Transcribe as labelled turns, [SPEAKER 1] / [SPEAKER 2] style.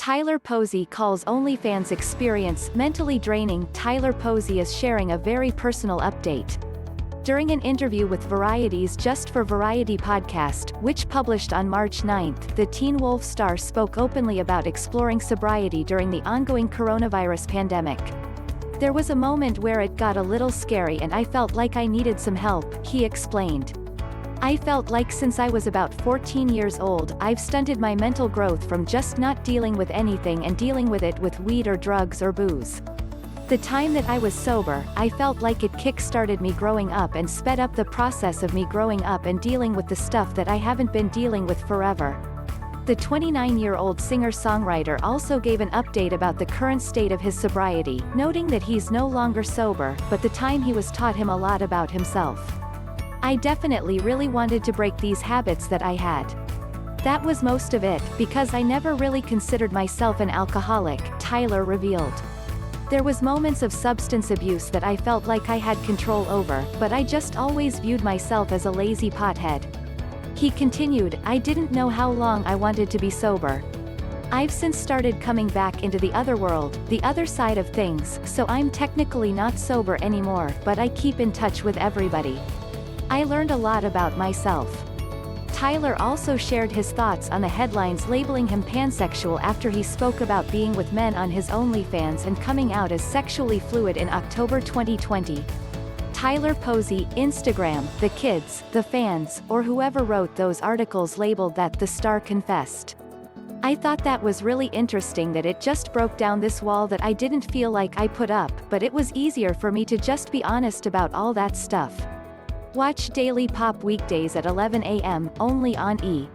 [SPEAKER 1] Tyler Posey calls OnlyFans experience mentally draining. Tyler Posey is sharing a very personal update. During an interview with Variety's Just for Variety podcast, which published on March 9, the Teen Wolf star spoke openly about exploring sobriety during the ongoing coronavirus pandemic. "There was a moment where it got a little scary and I felt like I needed some help," he explained. "I felt like since I was about 14 years old, I've stunted my mental growth from just not dealing with anything and dealing with it with weed or drugs or booze. The time that I was sober, I felt like it kick-started me growing up and sped up the process of me growing up and dealing with the stuff that I haven't been dealing with forever." The 29-year-old singer-songwriter also gave an update about the current state of his sobriety, noting that he's no longer sober, but the time he was taught him a lot about himself. "I definitely really wanted to break these habits that I had. That was most of it, because I never really considered myself an alcoholic," Tyler revealed. "There was moments of substance abuse that I felt like I had control over, but I just always viewed myself as a lazy pothead." He continued, "I didn't know how long I wanted to be sober. I've since started coming back into the other world, the other side of things, so I'm technically not sober anymore, but I keep in touch with everybody. I learned a lot about myself." Tyler also shared his thoughts on the headlines labeling him pansexual after he spoke about being with men on his OnlyFans and coming out as sexually fluid in October 2020. Tyler Posey, Instagram, the kids, the fans, or whoever wrote those articles labeled that the star confessed. "I thought that was really interesting that it just broke down this wall that I didn't feel like I put up, but it was easier for me to just be honest about all that stuff." Watch Daily Pop weekdays at 11 a.m., only on E!